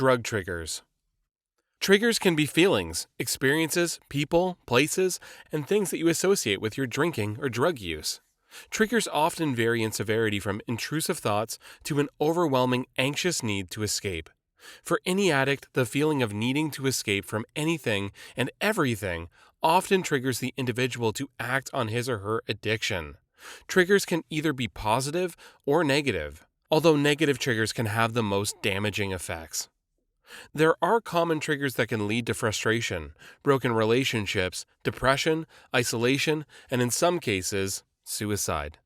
Drug triggers. Triggers can be feelings, experiences, people, places, and things that you associate with your drinking or drug use. Triggers often vary in severity from intrusive thoughts to an overwhelming anxious need to escape. For any addict, the feeling of needing to escape from anything and everything often triggers the individual to act on his or her addiction. Triggers can either be positive or negative, although negative triggers can have the most damaging effects. There are common triggers that can lead to frustration, broken relationships, depression, isolation, and in some cases, suicide.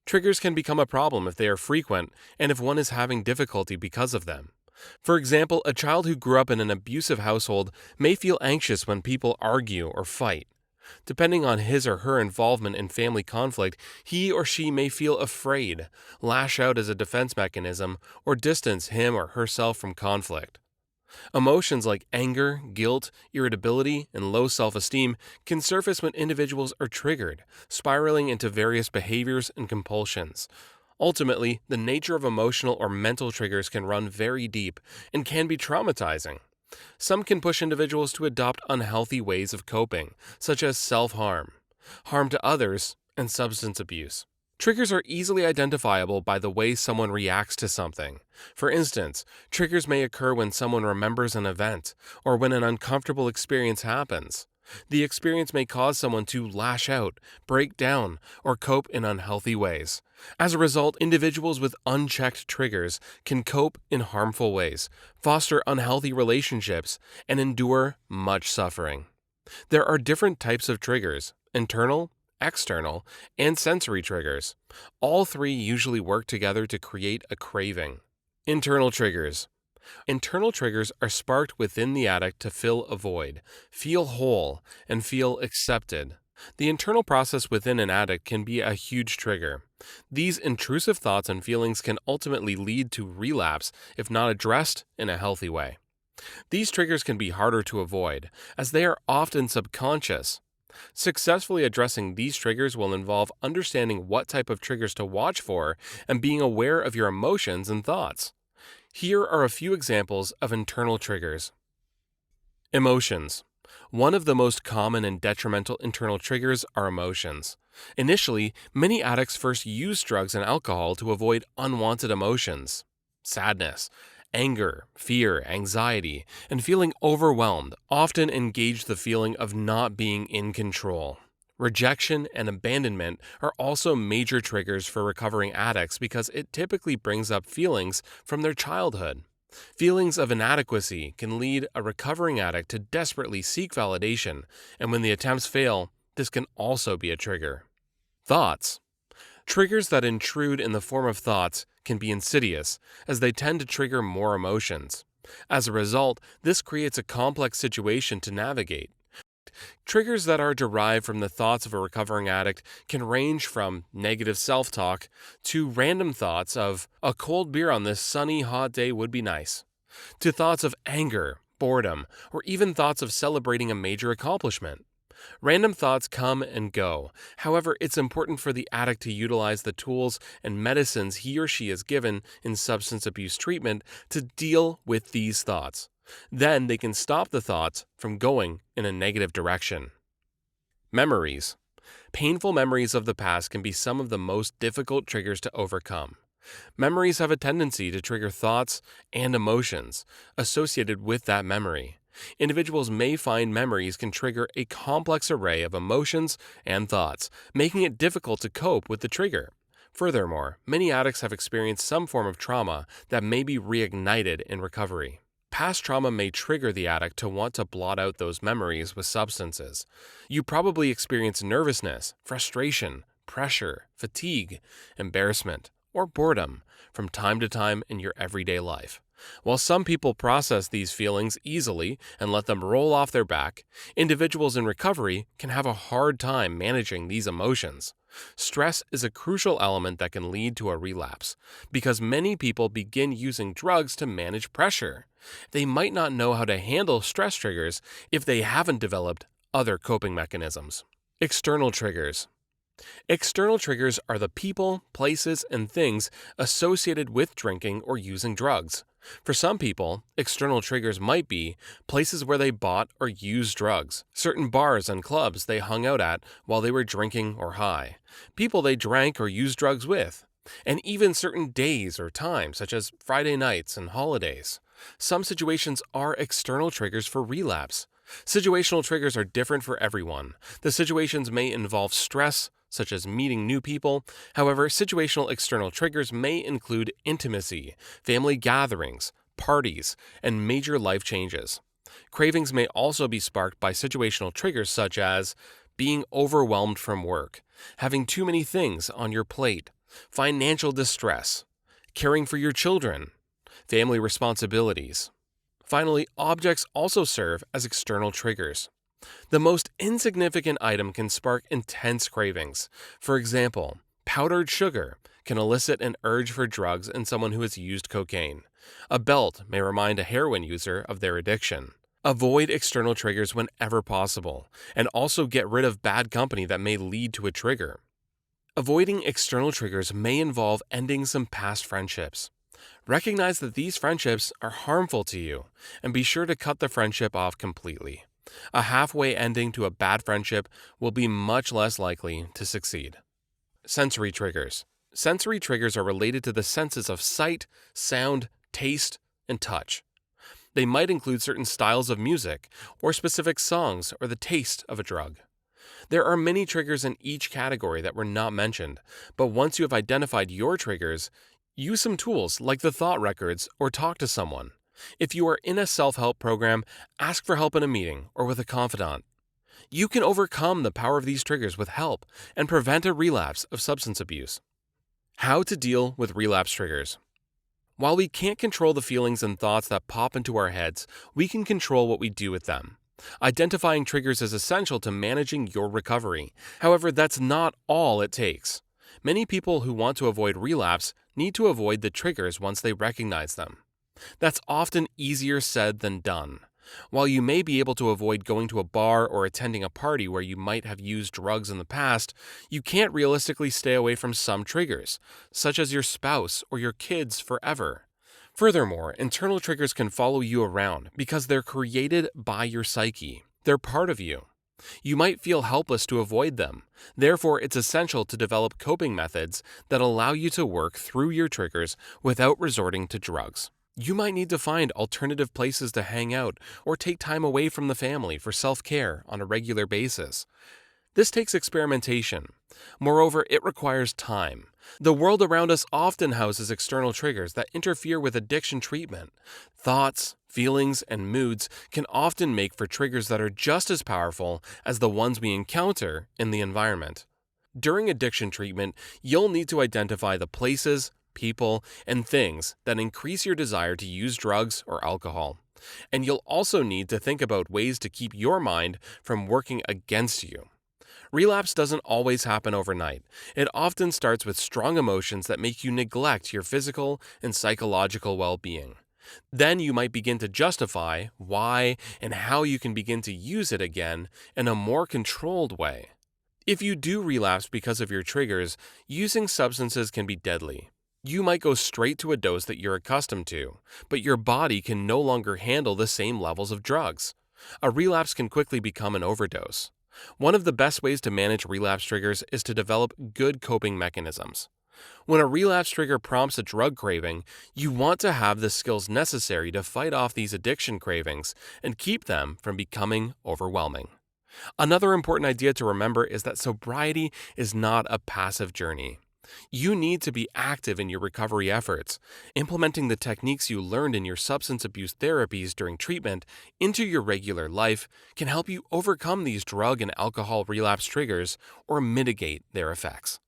Triggers can become a problem if they are frequent and if one is having difficulty because of them. For example, a child who grew up in an abusive household may feel anxious when people argue or fight. Depending on his or her involvement in family conflict, he or she may feel afraid, lash out as a defense mechanism, or distance him or herself from conflict. Emotions like anger, guilt, irritability, and low self-esteem can surface when individuals are triggered, spiraling into various behaviors and compulsions. Ultimately, the nature of emotional or mental triggers can run very deep and can be traumatizing. Some can push individuals to adopt unhealthy ways of coping, such as self-harm, harm to others, and substance abuse. Triggers are easily identifiable by the way someone reacts to something. For instance, triggers may occur when someone remembers an event or when an uncomfortable experience happens. The experience may cause someone to lash out, break down, or cope in unhealthy ways. As a result, individuals with unchecked triggers can cope in harmful ways, foster unhealthy relationships, and endure much suffering. There are different types of triggers: internal, external, and sensory triggers. All three usually work together to create a craving. Internal triggers. Internal triggers are sparked within the addict to fill a void, feel whole, and feel accepted. The internal process within an addict can be a huge trigger. These intrusive thoughts and feelings can ultimately lead to relapse if not addressed in a healthy way. These triggers can be harder to avoid, as they are often subconscious. Successfully addressing these triggers will involve understanding what type of triggers to watch for and being aware of your emotions and thoughts. Here are a few examples of internal triggers. Emotions. One of the most common and detrimental internal triggers are emotions. Initially, many addicts first use drugs and alcohol to avoid unwanted emotions. Sadness, anger, fear, anxiety, and feeling overwhelmed often engage the feeling of not being in control. Rejection and abandonment are also major triggers for recovering addicts because it typically brings up feelings from their childhood. Feelings of inadequacy can lead a recovering addict to desperately seek validation, and when the attempts fail, this can also be a trigger. Thoughts. Triggers that intrude in the form of thoughts can be insidious, as they tend to trigger more emotions. As a result, this creates a complex situation to navigate. Triggers that are derived from the thoughts of a recovering addict can range from negative self-talk to random thoughts of, "a cold beer on this sunny, hot day would be nice," to thoughts of anger, boredom, or even thoughts of celebrating a major accomplishment. Random thoughts come and go. However, it's important for the addict to utilize the tools and medicines he or she is given in substance abuse treatment to deal with these thoughts. Then they can stop the thoughts from going in a negative direction. Memories. Painful memories of the past can be some of the most difficult triggers to overcome. Memories have a tendency to trigger thoughts and emotions associated with that memory. Individuals may find memories can trigger a complex array of emotions and thoughts, making it difficult to cope with the trigger. Furthermore, many addicts have experienced some form of trauma that may be reignited in recovery. Past trauma may trigger the addict to want to blot out those memories with substances. You probably experience nervousness, frustration, pressure, fatigue, embarrassment, or boredom from time to time in your everyday life. While some people process these feelings easily and let them roll off their back, individuals in recovery can have a hard time managing these emotions. Stress is a crucial element that can lead to a relapse, because many people begin using drugs to manage pressure. They might not know how to handle stress triggers if they haven't developed other coping mechanisms. External triggers. External triggers are the people, places, and things associated with drinking or using drugs. For some people, external triggers might be places where they bought or used drugs, certain bars and clubs they hung out at while they were drinking or high, people they drank or used drugs with, and even certain days or times, such as Friday nights and holidays. Some situations are external triggers for relapse. Situational triggers are different for everyone. The situations may involve stress, such as meeting new people. However, situational external triggers may include intimacy, family gatherings, parties, and major life changes. Cravings may also be sparked by situational triggers such as being overwhelmed from work, having too many things on your plate, financial distress, caring for your children, family responsibilities. Finally, objects also serve as external triggers. The most insignificant item can spark intense cravings. For example, powdered sugar can elicit an urge for drugs in someone who has used cocaine. A belt may remind a heroin user of their addiction. Avoid external triggers whenever possible, and also get rid of bad company that may lead to a trigger. Avoiding external triggers may involve ending some past friendships. Recognize that these friendships are harmful to you, and be sure to cut the friendship off completely. A halfway ending to a bad friendship will be much less likely to succeed. Sensory triggers. Sensory triggers are related to the senses of sight, sound, taste, and touch. They might include certain styles of music, or specific songs, or the taste of a drug. There are many triggers in each category that were not mentioned, but once you have identified your triggers, use some tools like the thought records or talk to someone. If you are in a self-help program, ask for help in a meeting or with a confidant. You can overcome the power of these triggers with help and prevent a relapse of substance abuse. How to deal with relapse triggers. While we can't control the feelings and thoughts that pop into our heads, we can control what we do with them. Identifying triggers is essential to managing your recovery. However, that's not all it takes. Many people who want to avoid relapse need to avoid the triggers once they recognize them. That's often easier said than done. While you may be able to avoid going to a bar or attending a party where you might have used drugs in the past, you can't realistically stay away from some triggers, such as your spouse or your kids forever. Furthermore, internal triggers can follow you around because they're created by your psyche. They're part of you. You might feel helpless to avoid them. Therefore, it's essential to develop coping methods that allow you to work through your triggers without resorting to drugs. You might need to find alternative places to hang out or take time away from the family for self-care on a regular basis. This takes experimentation. Moreover, it requires time. The world around us often houses external triggers that interfere with addiction treatment. Thoughts, feelings, and moods can often make for triggers that are just as powerful as the ones we encounter in the environment. During addiction treatment, you'll need to identify the places, people, and things that increase your desire to use drugs or alcohol. And you'll also need to think about ways to keep your mind from working against you. Relapse doesn't always happen overnight. It often starts with strong emotions that make you neglect your physical and psychological well-being. Then you might begin to justify why and how you can begin to use it again in a more controlled way. If you do relapse because of your triggers, using substances can be deadly. You might go straight to a dose that you're accustomed to, but your body can no longer handle the same levels of drugs. A relapse can quickly become an overdose. One of the best ways to manage relapse triggers is to develop good coping mechanisms. When a relapse trigger prompts a drug craving, you want to have the skills necessary to fight off these addiction cravings and keep them from becoming overwhelming. Another important idea to remember is that sobriety is not a passive journey. You need to be active in your recovery efforts. Implementing the techniques you learned in your substance abuse therapies during treatment into your regular life can help you overcome these drug and alcohol relapse triggers or mitigate their effects.